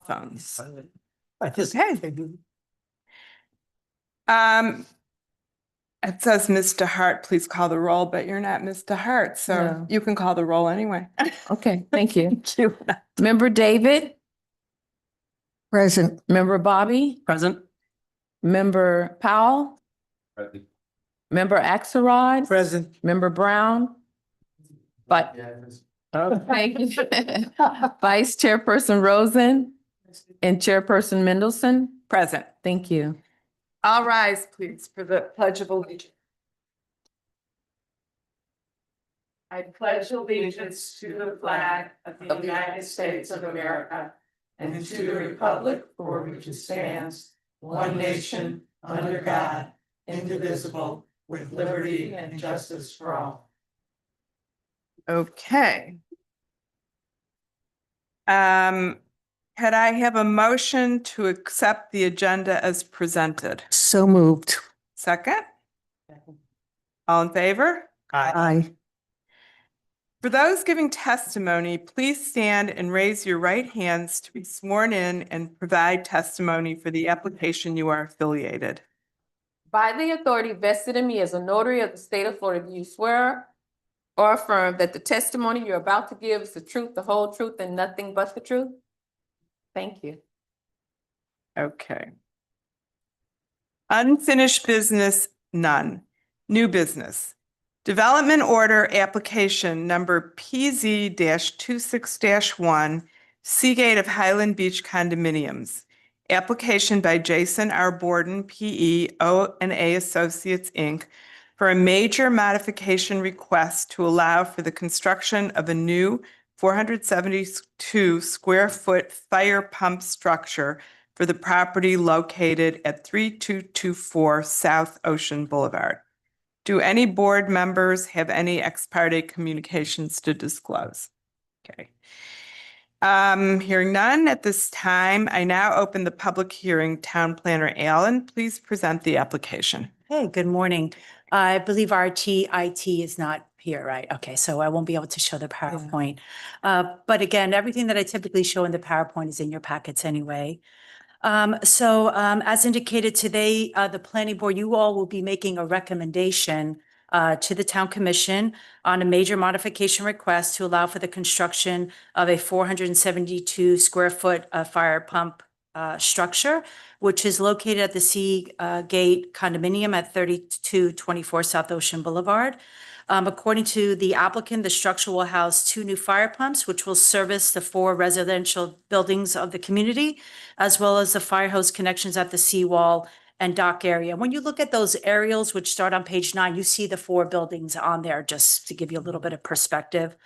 phones. Okay. It says Mr. Hart, please call the roll, but you're not Mr. Hart, so No. you can call the roll anyway. Okay, thank you. Thank you. Member David, Present. Member Bobby, Present. Member Powell, Member Axelrod, Present. Member Brown. But thank you. Vice Chairperson Rosen and Chairperson Mendelson. Present. Thank you. All rise, please, for the Pledge of Allegiance. I pledge allegiance to the flag of the United States of America and to the republic for which it stands, one nation, under God, indivisible, with liberty and justice for all. Okay. Could I have a motion to accept the agenda as presented? So moved. Second? All in favor? Aye. For those giving testimony, please stand and raise your right hands to be sworn in and provide testimony for the application you are affiliated. By the authority vested in me as a notary of the state of Florida, do you swear or affirm that the testimony you're about to give is the truth, the whole truth, and nothing but the truth? Thank you. Okay. Unfinished business, none. New business. Development order application number PZ-26-1, Seagate of Highland Beach Condominiums. Application by Jason R. Borden, PE, O&A Associates, Inc., for a major modification request to allow for the construction of a new 472 square foot fire pump structure for the property located at 3224 South Ocean Boulevard. Do any board members have any ex parte communications to disclose? Okay. Hearing none at this time, I now open the public hearing. Town Planner Allen, please present the application. Hey, good morning. I believe our IT is not here, right? Okay, so I won't be able to show the PowerPoint. But again, everything that I typically show in the PowerPoint is in your packets anyway. As indicated today, the planning board, you all will be making a recommendation to the town commission on a major modification request to allow for the construction of a 472 square foot fire pump structure, which is located at the Seagate condominium at 3224 South Ocean Boulevard. According to the applicant, the structure will house 2 new fire pumps, which will service the 4 residential buildings of the community, as well as the fire hose connections at the seawall and dock area. When you look at those aerials, which start on page 9, you see the 4 buildings on there, just to give you a little bit of perspective.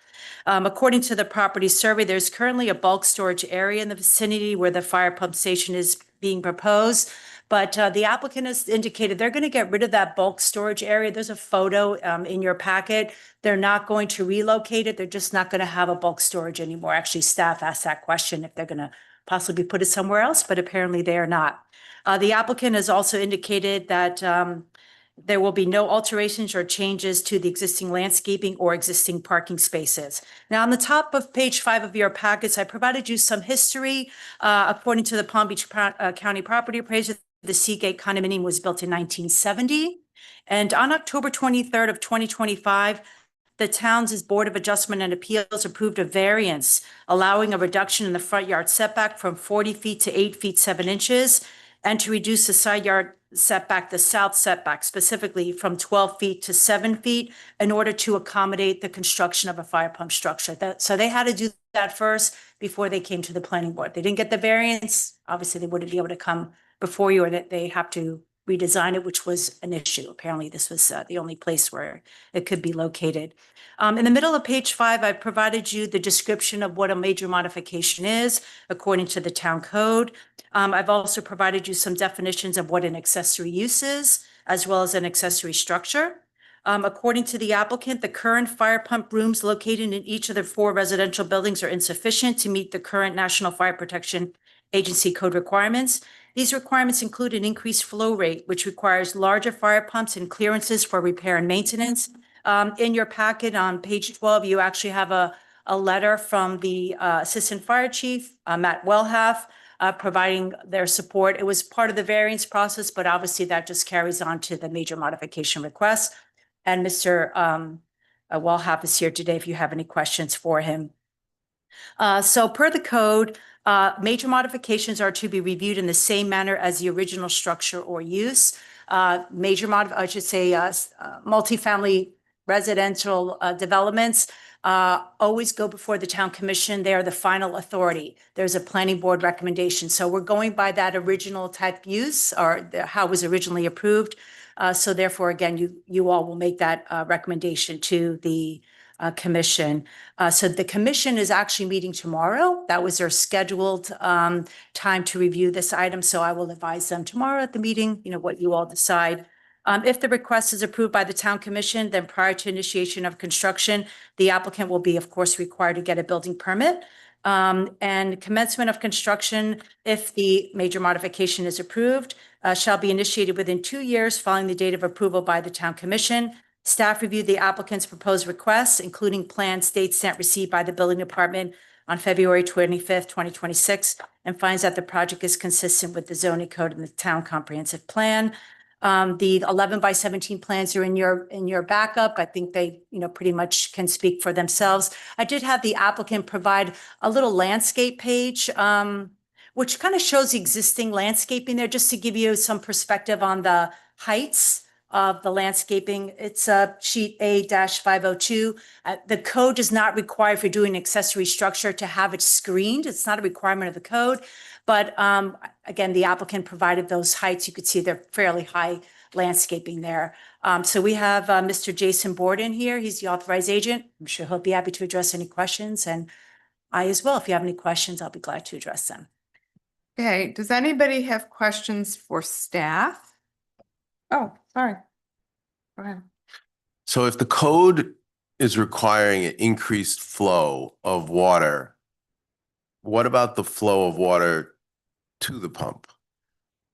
According to the property survey, there's currently a bulk storage area in the vicinity where the fire pump station is being proposed. But the applicant has indicated they're going to get rid of that bulk storage area. There's a photo in your packet. They're not going to relocate it. They're just not going to have a bulk storage anymore. Actually, staff asked that question if they're going to possibly put it somewhere else, but apparently they are not. The applicant has also indicated that there will be no alterations or changes to the existing landscaping or existing parking spaces. Now, on the top of page 5 of your packets, I provided you some history. According to the Palm Beach County Property Appraiser, the Seagate condominium was built in 1970. And on October 23rd of 2025, the town's Board of Adjustment and Appeals approved a variance allowing a reduction in the front yard setback from 40 feet to 8 feet 7 inches, and to reduce the side yard setback, the south setback specifically, from 12 feet to 7 feet in order to accommodate the construction of a fire pump structure. So they had to do that first before they came to the planning board. They didn't get the variance. Obviously, they wouldn't be able to come before you, or that they have to redesign it, which was an issue. Apparently, this was the only place where it could be located. In the middle of page 5, I provided you the description of what a major modification is according to the town code. I've also provided you some definitions of what an accessory use is, as well as an accessory structure. According to the applicant, the current fire pump rooms located in each of the 4 residential buildings are insufficient to meet the current National Fire Protection Agency code requirements. These requirements include an increased flow rate, which requires larger fire pumps and clearances for repair and maintenance. In your packet on page 12, you actually have a letter from the Assistant Fire Chief, Matt Wellhalf, providing their support. It was part of the variance process, but obviously that just carries on to the major modification request. And Mr. Walhap is here today if you have any questions for him. So per the code, major modifications are to be reviewed in the same manner as the original structure or use. Multifamily residential developments always go before the town commission. They are the final authority. There's a planning board recommendation. So we're going by that original type use or how it was originally approved. So therefore, again, you all will make that recommendation to the commission. So the commission is actually meeting tomorrow. That was their scheduled time to review this item. So I will advise them tomorrow at the meeting, what you all decide. If the request is approved by the town commission, then prior to initiation of construction, the applicant will be, of course, required to get a building permit. And commencement of construction, if the major modification is approved, shall be initiated within 2 years following the date of approval by the town commission. Staff reviewed the applicant's proposed requests, including plans, date stamp received by the building department on February 25th, 2026, and finds that the project is consistent with the zoning code and the town comprehensive plan. The 11 by 17 plans are in your backup. I think they, pretty much can speak for themselves. I did have the applicant provide a little landscape page, which kind of shows the existing landscaping there, just to give you some perspective on the heights of the landscaping. It's sheet A-502. The code does not require, if you're doing an accessory structure, to have it screened. It's not a requirement of the code. But again, the applicant provided those heights. You could see they're fairly high landscaping there. So we have Mr. Jason Borden here. He's the authorized agent. I'm sure he'll be happy to address any questions. And I as well, if you have any questions, I'll be glad to address them. Okay, does anybody have questions for staff? Oh, sorry. Go ahead. So if the code is requiring an increased flow of water, what about the flow of water to the pump?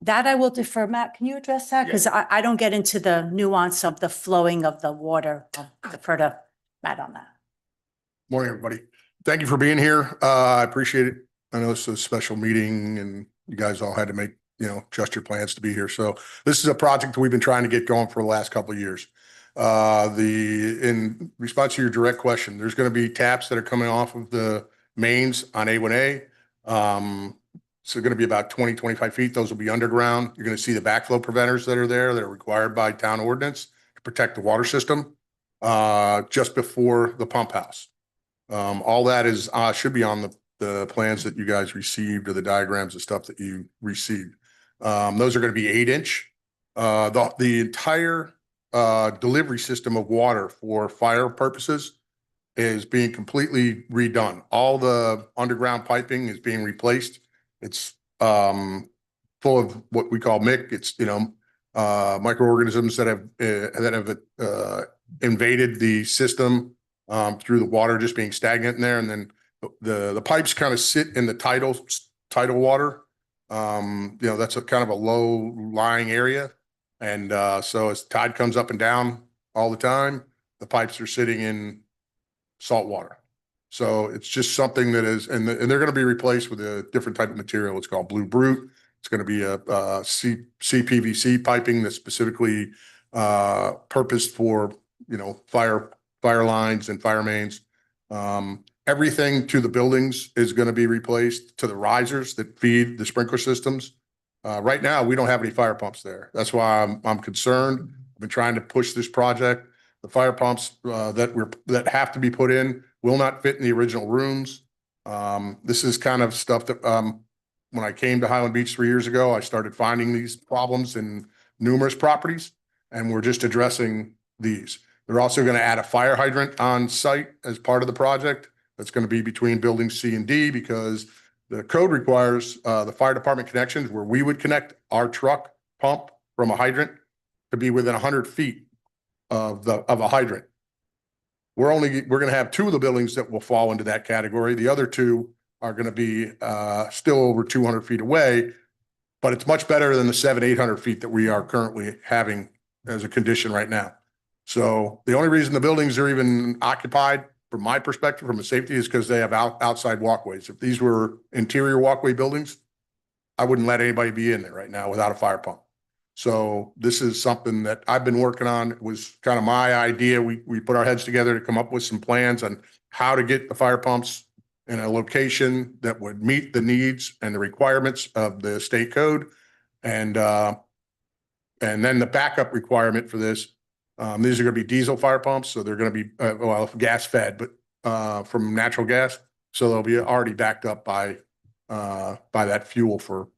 That I will defer. Matt, can you address that? Because I don't get into the nuance of the flowing of the water. I'll defer to Matt on that. Morning, everybody. Thank you for being here. I appreciate it. I know this is a special meeting and you guys all had to make, adjust your plans to be here. So this is a project that we've been trying to get going for the last couple of years. In response to your direct question, there's going to be taps that are coming off of the mains on A1A. So going to be about 20, 25 feet. Those will be underground. You're going to see the backflow preventers that are there that are required by town ordinance to protect the water system just before the pump house. All that is should be on the plans that you guys received or the diagrams and stuff that you received. Those are going to be 8-inch. The entire delivery system of water for fire purposes is being completely redone. All the underground piping is being replaced. It's full of what we call MIC. It's microorganisms that have invaded the system through the water just being stagnant in there, and then the pipes kind of sit in the tidal water. That's a kind of a low lying area, and so as tide comes up and down all the time, the pipes are sitting in salt water. So it's just something that is, and they're going to be replaced with a different type of material. It's called Blue Brute. It's going to be a CPVC piping that's specifically purposed for, fire lines and fire mains. Everything to the buildings is going to be replaced, to the risers that feed the sprinkler systems. Right now, we don't have any fire pumps there. That's why I'm concerned. I've been trying to push this project. The fire pumps that have to be put in will not fit in the original rooms. This is kind of stuff that when I came to Highland Beach 3 years ago, I started finding these problems in numerous properties, and we're just addressing these. They're also going to add a fire hydrant on site as part of the project. That's going to be between buildings C and D, because the code requires the fire department connections where we would connect our truck pump from a hydrant to be within 100 feet of a hydrant. We're going to have 2 of the buildings that will fall into that category. The other 2 are going to be still over 200 feet away, but it's much better than the 700-800 feet that we are currently having as a condition right now. So the only reason the buildings are even occupied, from my perspective, from a safety, is because they have outside walkways. If these were interior walkway buildings, I wouldn't let anybody be in there right now without a fire pump. So this is something that I've been working on. It was kind of my idea. We put our heads together to come up with some plans on how to get the fire pumps in a location that would meet the needs and the requirements of the state code. And then the backup requirement for this, these are going to be diesel fire pumps. So they're going to be, well, gas fed, but from natural gas. So they'll be already backed up by that fuel for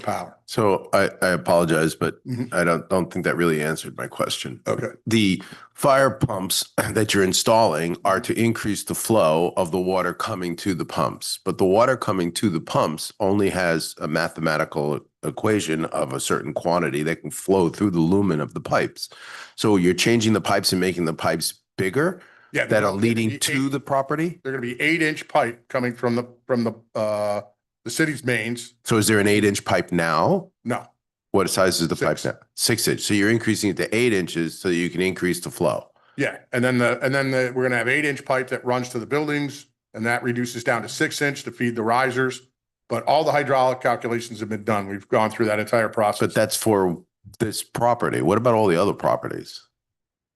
power. So I apologize, but Mhm. I don't think that really answered my question. Okay. The fire pumps that you're installing are to increase the flow of the water coming to the pumps, but the water coming to the pumps only has a mathematical equation of a certain quantity that can flow through the lumen of the pipes. So you're changing the pipes and making the pipes bigger Yeah. that are they're leading gonna be to the property? They're going to be 8-inch pipe coming from the city's mains. So is there an 8-inch pipe now? No, What size is the pipe 6. now? 6 inch. So you're increasing it to 8 inches so you can increase the flow. yeah. And then we're going to have 8-inch pipe that runs to the buildings, and that reduces down to 6-inch to feed the risers. But all the hydraulic calculations have been done. We've gone through that entire process. But that's for this property. What about all the other properties?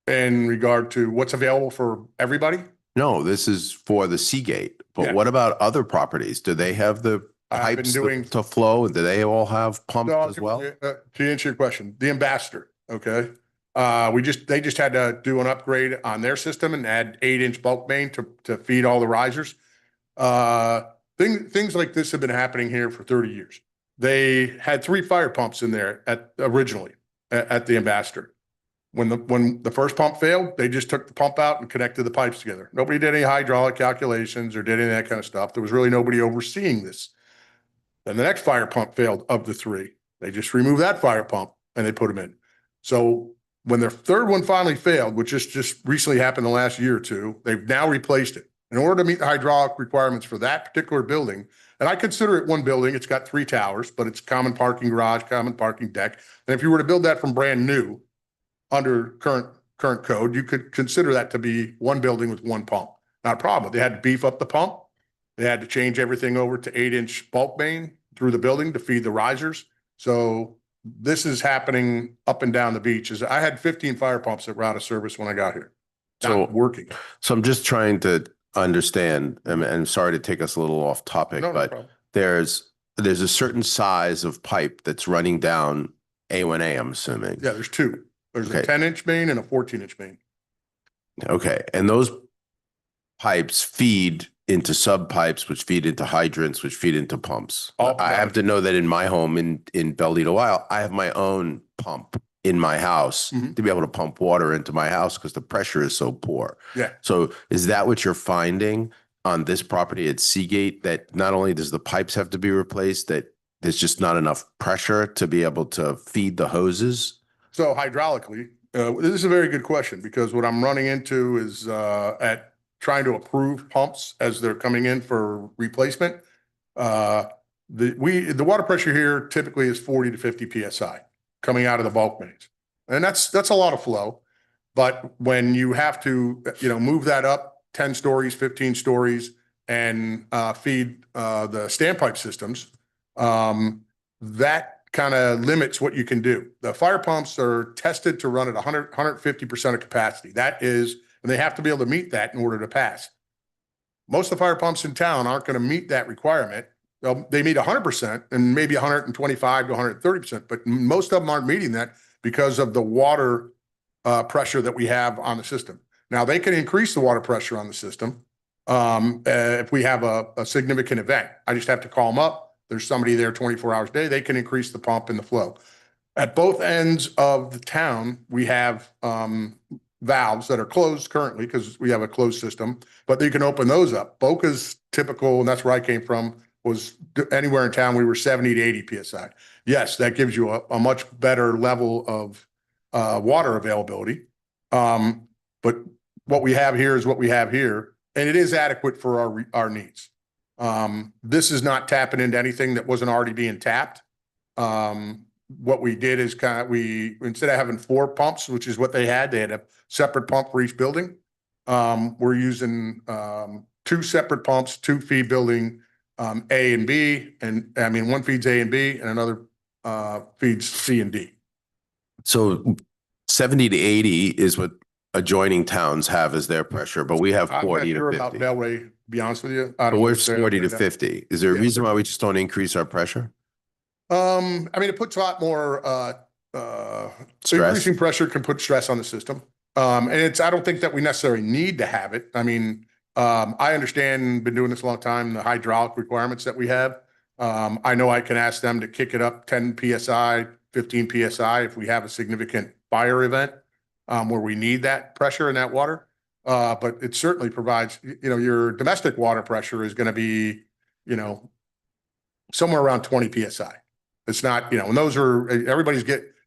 In regard to what's available for everybody, No, this is for the Seagate. But Yeah. what about other properties? Do they have the I've been pipes doing. to flow? Do they all have pumps No, as well? To answer your question, the Ambassador, okay? They just had to do an upgrade on their system and add 8-inch bulk main to feed all the risers. Things like this have been happening here for 30 years. They had 3 fire pumps in there originally at the Ambassador. When the first pump failed, they just took the pump out and connected the pipes together. Nobody did any hydraulic calculations or did any of that kind of stuff. There was really nobody overseeing this. Then the next fire pump failed of the 3. They just removed that fire pump and they put them in. So when their third one finally failed, which just recently happened the last year or two, they've now replaced it. In order to meet the hydraulic requirements for that particular building, and I consider it one building, it's got 3 towers, but it's common parking garage, common parking deck. And if you were to build that from brand new under current code, you could consider that to be one building with 1 pump. Not a problem. They had to beef up the pump. They had to change everything over to 8-inch bulk main through the building to feed the risers. So this is happening up and down the beach. I had 15 fire pumps that were out of service when I got here. So- Not working. So I'm just trying to understand, and sorry to take us a little off topic, No but problem. there's a certain size of pipe that's running down A1A, I'm assuming. Yeah, there's 2. There's a Okay. 10-inch main and a 14-inch main. Okay, and those pipes feed into sub pipes, which feed into hydrants, which feed into pumps. All I have to know that in my home in Bellito Isle, I have my own pump in my house Mhm. to be able to pump water into my house because the pressure is so poor. Yeah. So is that what you're finding on this property at Seagate, that not only does the pipes have to be replaced, that there's just not enough pressure to be able to feed the hoses? So hydraulically, this is a very good question because what I'm running into is at trying to approve pumps as they're coming in for replacement. The water pressure here typically is 40 to 50 PSI coming out of the bulk mains. And that's a lot of flow. But when you have to, move that up 10 stories, 15 stories and feed the standpipe systems, that kind of limits what you can do. The fire pumps are tested to run at 150% of capacity. That is, and they have to be able to meet that in order to pass. Most of the fire pumps in town aren't going to meet that requirement. They meet 100% and maybe 125 to 130%, but most of them aren't meeting that because of the water pressure that we have on the system. Now they can increase the water pressure on the system if we have a significant event. I just have to call them up. There's somebody there 24 hours a day. They can increase the pump and the flow. At both ends of the town, we have valves that are closed currently because we have a closed system, but you can open those up. Boca's typical, and that's where I came from, was anywhere in town, we were 70 to 80 PSI. Yes, that gives you a much better level of water availability. But what we have here is what we have here, and it is adequate for our needs. This is not tapping into anything that wasn't already being tapped. What we did is instead of having 4 pumps, which is what they had a separate pump for each building. We're using 2 separate pumps, 2 feed building A and B, and I mean, one feeds A and B and another feeds C and D. So 70 to 80 is what adjoining towns have as their pressure, but we have I'm not 40 sure to about 50. Delray, to be honest with you. But we're 40 to 50. Is there a Yeah. reason why we just don't increase our pressure? I mean, it puts a lot more, Stress? increasing pressure can put stress on the system. And I don't think that we necessarily need to have it. I mean, I understand, been doing this a long time, the hydraulic requirements that we have. I know I can ask them to kick it up 10 PSI, 15 PSI if we have a significant fire event, where we need that pressure in that water. But it certainly provides, your domestic water pressure is going to be, somewhere around 20 PSI. It's not, and those are,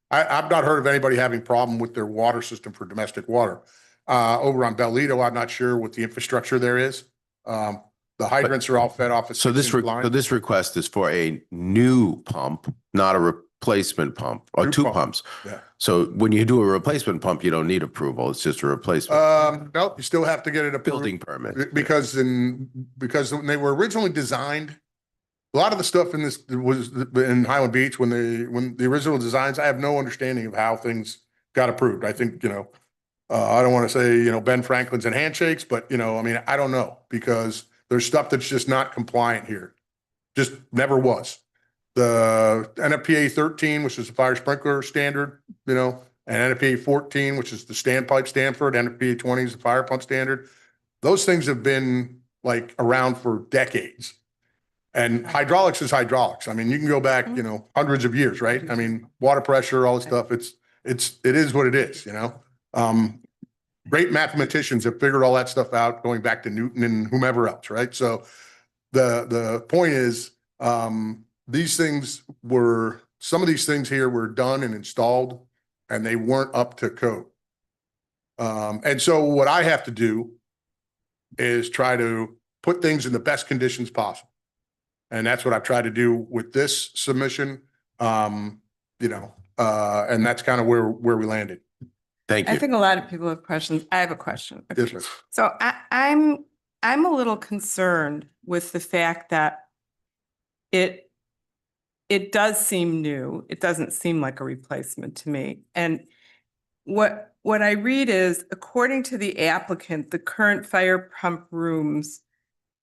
I've not heard of anybody having problem with their water system for domestic water. Over on Bellito, I'm not sure what the infrastructure there is. The hydrants are all fed off a So this, 6-inch line. so this request is for a new pump, not a replacement pump, or New two pump. pumps. Yeah. So when you do a replacement pump, you don't need approval. It's just a replacement Nope, you still have to get it approved. building permit. Because when they were originally designed, a lot of the stuff in this was in Highland Beach when the original designs, I have no understanding of how things got approved. I think, I don't want to say, Ben Franklin's and handshakes, but I mean, I don't know, because there's stuff that's just not compliant here. Just never was. The NFPA 13, which is the fire sprinkler standard, and NFPA 14, which is the standpipe Stanford, NFPA 20 is the fire pump standard. Those things have been like around for decades. And hydraulics is hydraulics. I mean, you can go back, hundreds of years, right? I mean, water pressure, all this stuff, it is what it is, Great mathematicians have figured all that stuff out going back to Newton and whomever else, right? So the point is, some of these things here were done and installed and they weren't up to code. And so what I have to do is try to put things in the best conditions possible. And that's what I've tried to do with this submission. And that's kind of where we landed. Thank I you. think a lot of people have questions. I have a question. Yes, sir. So I'm a little concerned with the fact that it does seem new. It doesn't seem like a replacement to me. And what I read is, according to the applicant, the current fire pump rooms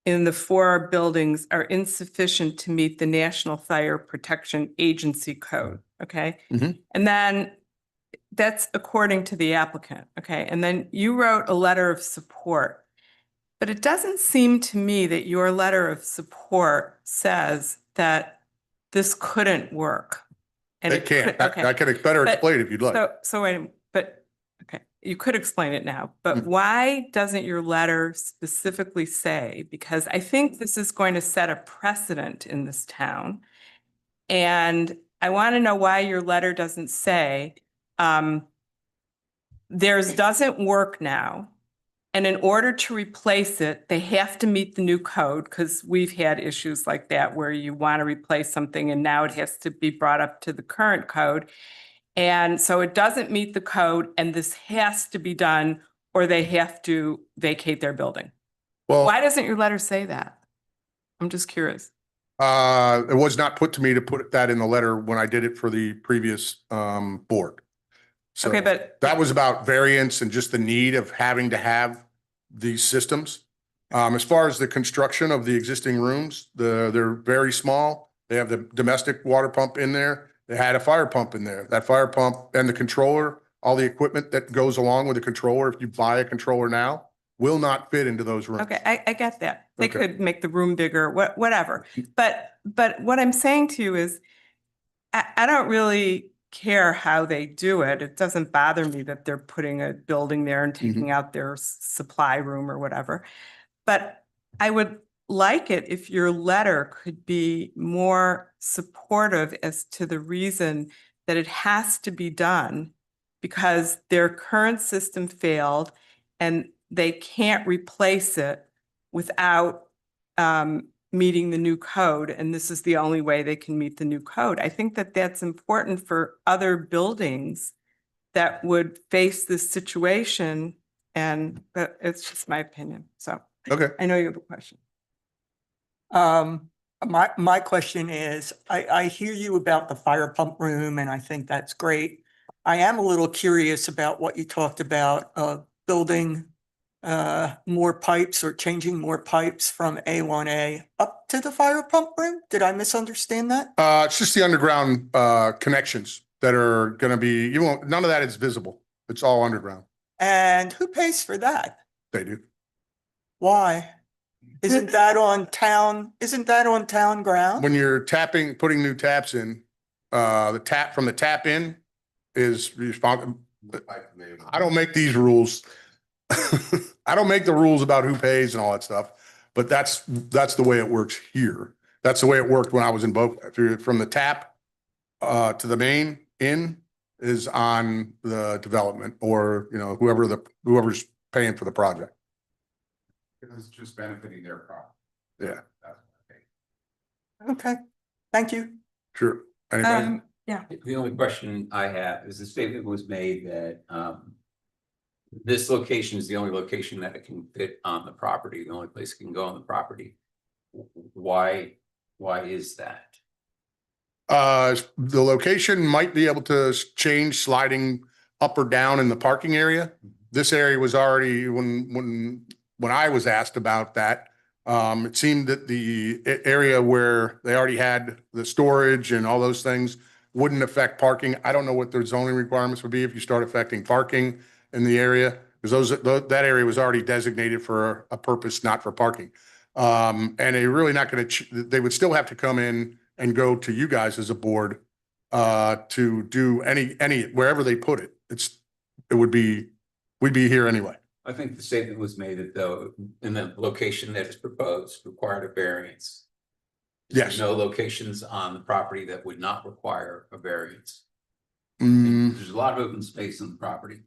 in the 4 buildings are insufficient to meet the National Fire Protection Agency code. Okay. Mhm. And then that's according to the applicant. Okay. And then you wrote a letter of support, but it doesn't seem to me that your letter of support says that this couldn't work. And It can't. okay. I can better But- explain if you'd like. So wait, but, okay, you could explain it now, but Mhm. why doesn't your letter specifically say, because I think this is going to set a precedent in this town. And I want to know why your letter doesn't say, theirs doesn't work now. And in order to replace it, they have to meet the new code, because we've had issues like that where you want to replace something and now it has to be brought up to the current code. And so it doesn't meet the code and this has to be done or they have to vacate their building. Well, Why doesn't your letter say that? I'm just curious. it was not put to me to put that in the letter when I did it for the previous board. So Okay, but that was about variance and just the need of having to have these systems. As far as the construction of the existing rooms, they're very small. They have the domestic water pump in there. They had a fire pump in there. That fire pump and the controller, all the equipment that goes along with the controller, if you buy a controller now, will not fit into those rooms. okay, I get that. They Okay. could make the room bigger, whatever. But what I'm saying to you is, I don't really care how they do it. It doesn't bother me that they're putting a building there and taking out their supply room or whatever. But I would like it if your letter could be more supportive as to the reason that it has to be done because their current system failed and they can't replace it without meeting the new code. And this is the only way they can meet the new code. I think that that's important for other buildings that would face this situation. But it's just my opinion. So Okay. I know you have a question. My question is, I hear you about the fire pump room and I think that's great. I am a little curious about what you talked about, building more pipes or changing more pipes from A1A up to the fire pump room. Did I misunderstand that? It's just the underground, connections that are gonna be, none of that is visible. It's all underground. And who pays for that? They do. Why? Isn't that on town ground? When you're putting new taps in, the tap from the tap in is responsible. I don't make these rules. I don't make the rules about who pays and all that stuff, but that's the way it works here. That's the way it worked when I was in Boca. From the tap to the main in is on the development or, whoever's paying for the project. It's just benefiting their property. Yeah, That's okay. Okay, thank you. sure. Anybody? Yeah, The only question I have is the statement was made that this location is the only location that it can fit on the property, the only place it can go on the property. Why is that? The location might be able to change sliding up or down in the parking area. This area was already, when I was asked about that, it seemed that the area where they already had the storage and all those things wouldn't affect parking. I don't know what their zoning requirements would be if you start affecting parking in the area, because that area was already designated for a purpose, not for parking. And they're really not going to, they would still have to come in and go to you guys as a board to do any, wherever they put it. We'd be here anyway. I think the statement was made that though, in the location that is proposed required a variance. Yes. No locations on the property that would not require a variance. Mm, There's a lot of open space on the property.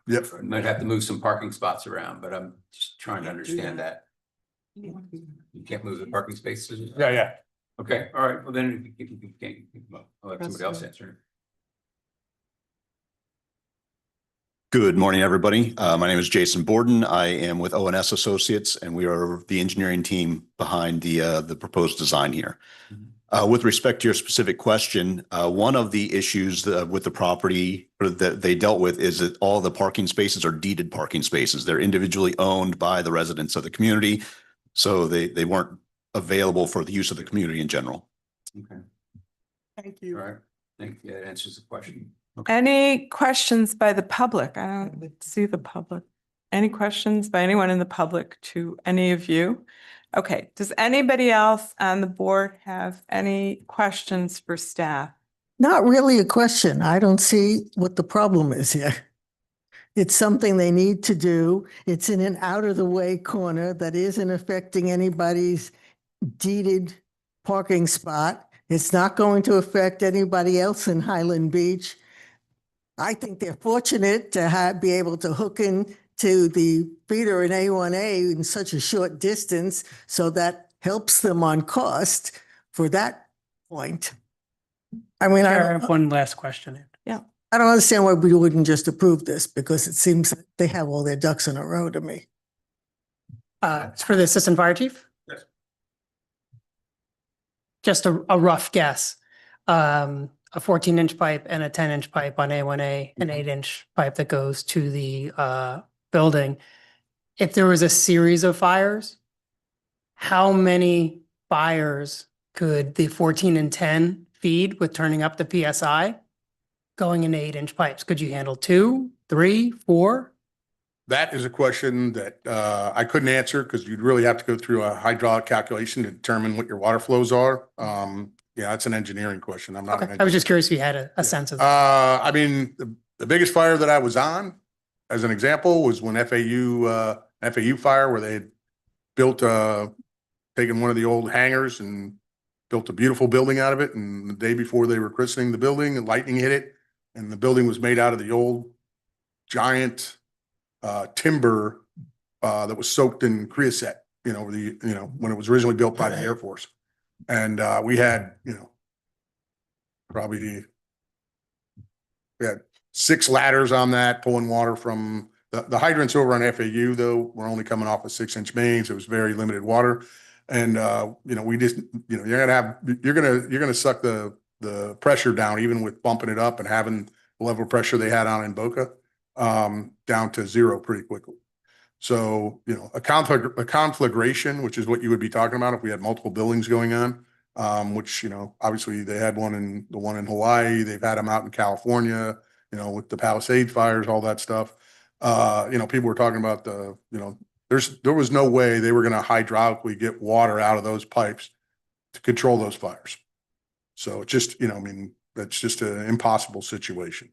yep. Might have to move some parking spots around, but I'm just trying to understand that. You can't move the parking spaces? Yeah. Okay, all right, well then, if you can't, I'll let somebody else answer. Good morning, everybody. My name is Jason Borden. I am with ONS Associates, and we are the engineering team behind the proposed design here. With respect to your specific question, one of the issues with the property that they dealt with is that all the parking spaces are deeded parking spaces. They're individually owned by the residents of the community, so they weren't available for the use of the community in general. Okay, Thank all you. right, thank you, that answers the question. any questions by the public? I don't see the public. Any questions by anyone in the public to any of you? Okay, does anybody else on the board have any questions for staff? Not really a question. I don't see what the problem is here. It's something they need to do. It's in an out of the way corner that isn't affecting anybody's deeded parking spot. It's not going to affect anybody else in Highland Beach. I think they're fortunate to be able to hook in to the feeder in A1A in such a short distance, so that helps them on cost for that point. I mean, I have one last question. I don't understand why we wouldn't just approve this, because it seems like they have all their ducks in a row to me. It's for the assistant fire chief? Yes. Just a rough guess. A 14-inch pipe and a 10-inch pipe on A1A, an 8-inch pipe that goes to the building. If there was a series of fires, how many fires could the 14 and 10 feed with turning up the PSI going into 8-inch pipes? Could you handle 2, 3, 4? That is a question that I couldn't answer because you'd really have to go through a hydraulic calculation to determine what your water flows are. Yeah, that's an engineering question. I'm not. Okay, I was just curious if you had a sense of that. I mean, the biggest fire that I was on, as an example, was when FAU fire, where they had built, taken one of the old hangars and built a beautiful building out of it. And the day before they were christening the building, and lightning hit it. And the building was made out of the old giant timber that was soaked in creosote, when it was originally built by the Air Force. And we had, probably we had 6 ladders on that pulling water from the hydrants over on FAU, though, were only coming off of 6-inch mains. It was very limited water. And, you know, we just, you know, you're gonna suck the pressure down, even with bumping it up and having the level of pressure they had on in Boca, down to zero pretty quickly. So, you know, a conflagration, which is what you would be talking about if we had multiple buildings going on, which, you know, obviously they had one in Hawaii, they've had them out in California, you know, with the Palisade fires, all that stuff. You know, people were talking about you know, there was no way they were going to hydraulically get water out of those pipes to control those fires. So it's just, you know, I mean, that's just an impossible situation.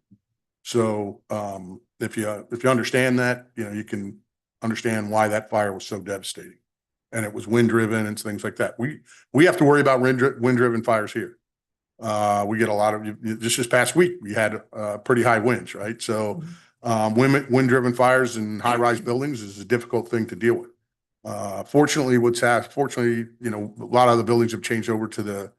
So, if you understand that, you know, you can understand why that fire was so devastating. And it was wind driven and things like that. We have to worry about wind driven fires here. We get a lot of, just this past week, we had pretty high winds, right? So wind driven fires in high rise buildings is a difficult thing to deal with. Fortunately, you know, a lot of the buildings have changed over to the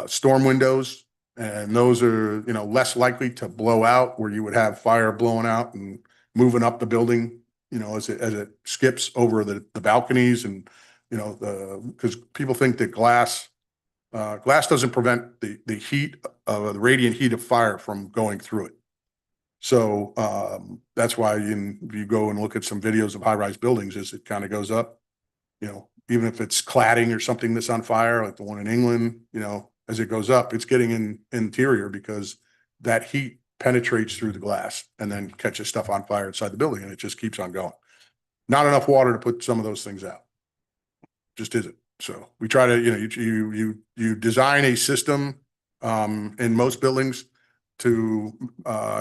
storm windows, and those are, you know, less likely to blow out, where you would have fire blowing out and moving up the building, you know, as it skips over the balconies. And, you know, because people think that glass doesn't prevent the heat of the radiant heat of fire from going through it. So that's why you go and look at some videos of high rise buildings, as it kind of goes up, you know, even if it's cladding or something that's on fire, like the one in England, you know, as it goes up, it's getting in interior, because that heat penetrates through the glass and then catches stuff on fire inside the building, and it just keeps on going. Not enough water to put some of those things out. Just isn't. So we try to, you know, you design a system in most buildings. To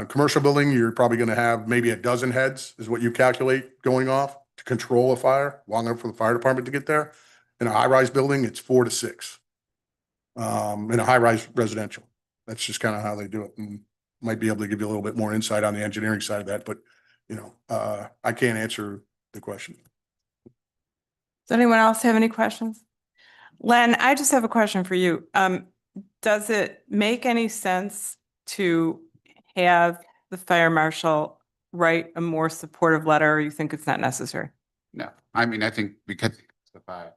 commercial building, you're probably going to have maybe a dozen heads is what you calculate going off to control a fire, long enough for the fire department to get there. In a high rise building, it's 4 to 6. In a high rise residential, that's just kind of how they do it. And might be able to give you a little bit more insight on the engineering side of that, but, you know, I can't answer the question. Does anyone else have any questions? Len, I just have a question for you. Does it make any sense to have the fire marshal write a more supportive letter, or you think it's not necessary? No, I mean, I think because it's the fire,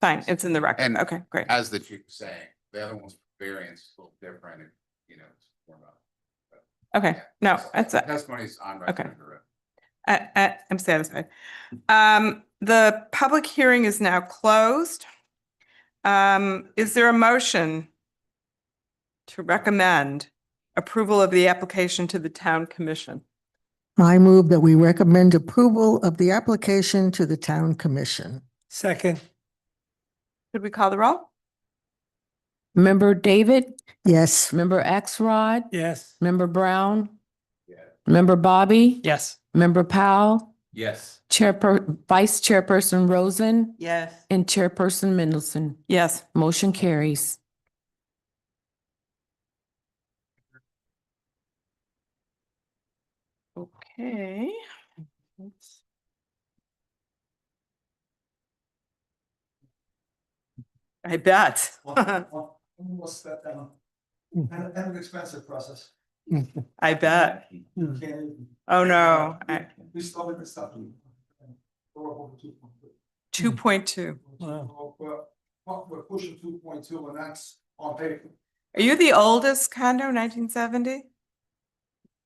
Fine, it's in the record. And Okay, great. as the chief was saying, the other one's variance is a little different, and, you know, it's more about. Okay, no, that's it. Testimony's on Okay. record. I'm satisfied. The public hearing is now closed. Is there a motion to recommend approval of the application to the town commission? I move that we recommend approval of the application to the town commission. Second. Could we call the roll? Member David, Yes. member Axelrod, Yes. member Brown, Yeah. member Bobby, Yes. member Powell, Yes. Vice Chairperson Rosen, Yes. and Chairperson Mendelson. Yes. Motion carries. Okay. I bet. Almost that down. And an expensive process. I bet. Okay. Oh, no. We started this stuff. 2.2. We're pushing 2.2, and that's on paper. Are you the oldest condo, 1970?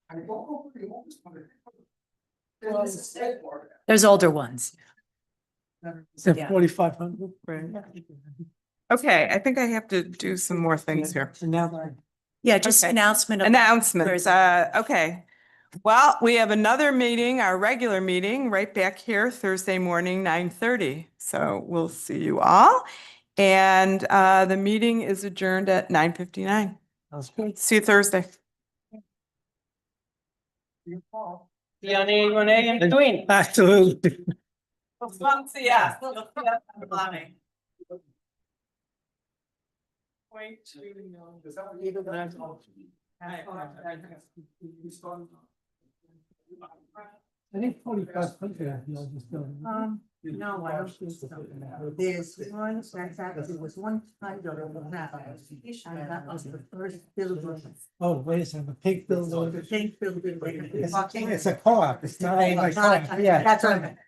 I don't know the oldest one. There's a state board. There's older ones. So Yeah. 4,500. Okay, I think I have to do some more things here. So now they're. Yeah, just Okay. announcement. Announcements, okay. Well, we have another meeting, our regular meeting, right back here Thursday morning, 9:30. So we'll see you all. And the meeting is adjourned at 9:59. That's good. See you Thursday. Absolutely. See ya. Point two. Is that what you did? I think 4,500. No, I don't think so. There's one, it was one condo and that was the first building. Oh, wait a second, the pink building. The pink building. It's a co-op, it's not a car, yeah. That's what I meant.